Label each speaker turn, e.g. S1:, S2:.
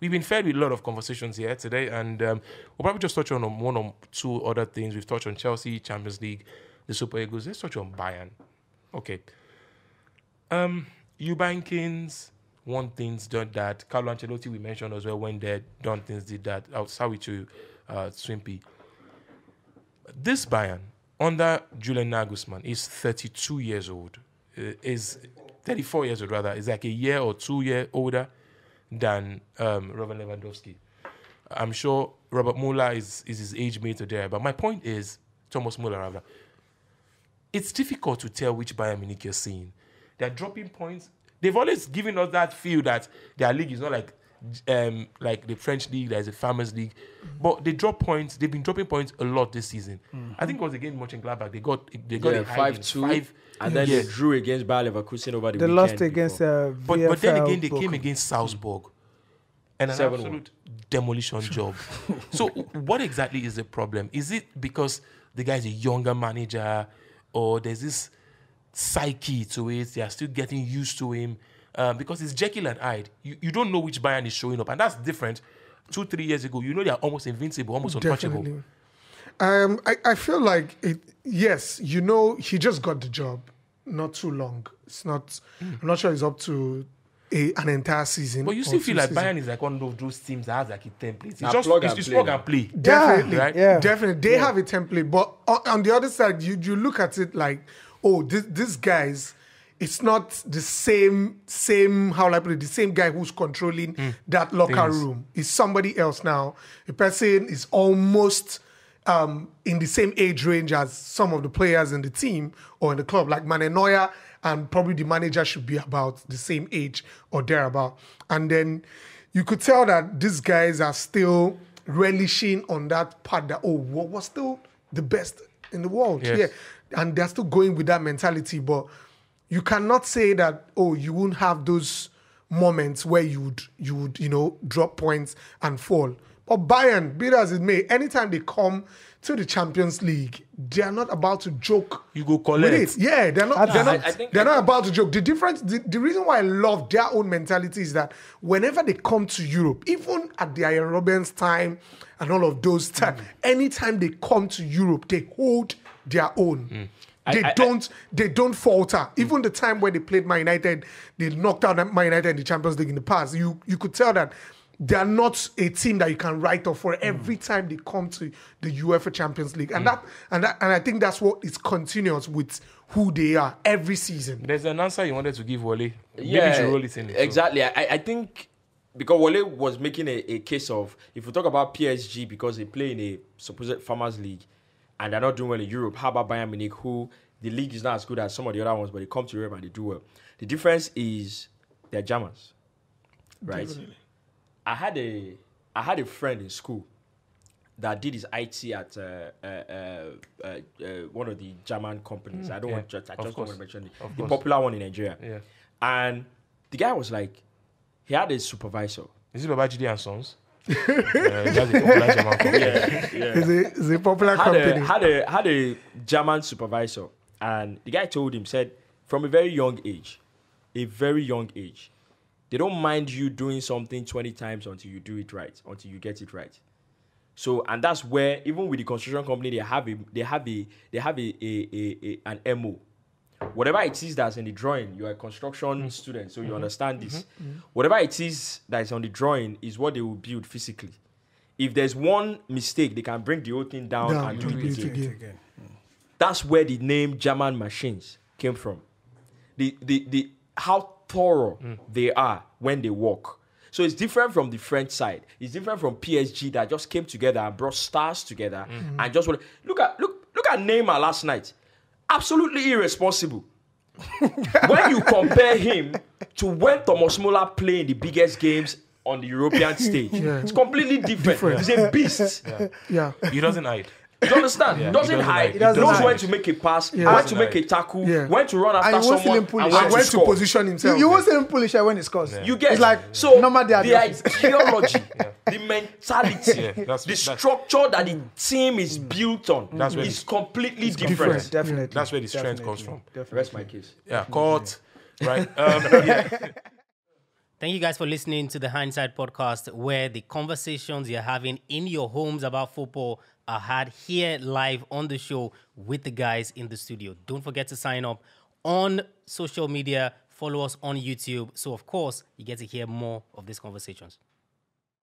S1: we've been fed with a lot of conversations here today, and we'll probably just touch on one or two other things. We've touched on Chelsea, Champions League, the Super Eagles. Let's touch on Bayern. Okay. Eubankins, one thing's done that. Carlo Ancelotti, we mentioned as well, when they're done things, did that. I'll start with you, Swimpy. This Bayern, under Julian Nagelsmann, is 32 years old. Is 34 years old, rather. Is like a year or 2 years older than Robert Lewandowski. I'm sure Robert Muller is his age mate or there. But my point is, Thomas Muller, rather, it's difficult to tell which Bayern Munich you're seeing. They're dropping points. They've always given us that feel that their league is not like the French league, there's a Farmers League. But they drop points. They've been dropping points a lot this season. I think it was against Mönchengladbach. They got it
S2: 5-2. And then they drew against Bayer Leverkusen over the weekend.
S3: They lost against
S1: but then again, they came against Salzburg. And an
S2: 7-1.
S1: absolute demolition job. So what exactly is the problem? Is it because the guy's a younger manager, or there's this psyche to it? They are still getting used to him. Because it's Jekyll and Hyde. You don't know which Bayern is showing up. And that's different. 2-3 years ago, you know they're almost invincible, almost untouchable.
S4: Definitely. I feel like, yes, you know, he just got the job not too long. It's not, I'm not sure he's up to an entire season.
S1: But you still feel like Bayern is like one of those teams that has like a template. It's
S2: just
S1: plug and play.
S4: Definitely,
S1: right?
S3: Yeah.
S4: Definitely. They have a template. But on the other side, you look at it like, oh, this guy's, it's not the same how will I put it, the same guy who's controlling that locker room. It's somebody else now. The person is almost in the same age range as some of the players in the team or in the club. Like Manuel Neuer and probably the manager should be about the same age or thereabout. And then you could tell that these guys are still relishing on that part that, we're still the best in the world.
S1: Yes.
S4: Yeah. And they're still going with that mentality. But you cannot say that, you won't have those moments where you would, drop points and fall. But Bayern, be it as it may, anytime they come to the Champions League, they are not about to joke.
S1: You go collect.
S4: With it. Yeah, they're not.
S2: I think
S4: They're not about to joke. The difference, the reason why I love their own mentality is that whenever they come to Europe, even at the Iron Robbins time and all of those time, anytime they come to Europe, they hold their own. They don't falter. Even the time when they played Man United, they knocked out Man United in the Champions League in the past. You could tell that they are not a team that you can write off for every time they come to the UEFA Champions League. And I think that's what is continuous with who they are every season.
S1: There's an answer you wanted to give, Wale. Maybe
S2: Yeah,
S1: you should roll it in.
S2: exactly. I think because Wale was making a case of, if we talk about PSG because they play in a supposed Farmers League and they're not doing well in Europe, how about Bayern Munich, who the league is not as good as some of the other ones, but they come to Europe and they do well. The difference is they're Germans, right?
S4: Definitely.
S2: I had a friend in school that did his IT at one of the German companies. I just don't want to mention the popular one in Nigeria.
S1: Yeah.
S2: And the guy was like, he had a supervisor.
S1: Is it Babajide and Sons? That's a popular German company.
S4: It's a popular company.
S2: Had a German supervisor, and the guy told him, said, from a very young age, they don't mind you doing something 20 times until you do it right, until you get it right. So, and that's where, even with the construction company, they have an MO. Whatever it is that's in the drawing, you're a construction student, so you understand this. Whatever it is that is on the drawing is what they will build physically. If there's one mistake, they can bring the whole thing down and do it again. That's where the name German machines came from. The how thorough they are when they work. So it's different from the French side. It's different from PSG that just came together and brought stars together and just look at Neymar last night. Absolutely irresponsible. When you compare him to when Thomas Muller played in the biggest games on the European stage, it's completely different. He's a beast.
S4: Yeah.
S1: He doesn't hide.
S2: You understand?
S1: Yeah,
S2: Doesn't hide. He knows when to make a pass, when to make a tackle, when to run after someone, and when to
S4: position himself.
S3: You won't see him pull shot when he scores.
S2: You get
S3: it's like
S2: so
S3: normal
S2: the ideology, the mentality, the structure that the team is built on is completely different.
S3: Definitely.
S1: That's where the strength comes from.
S2: Rest my case.
S1: Yeah, caught. Right.
S3: Thank you guys for listening to the Hindsight Podcast, where the conversations you're having in your homes about football are had here live on the show with the guys in the studio. Don't forget to sign up on social media, follow us on YouTube. So, of course, you get to hear more of these conversations.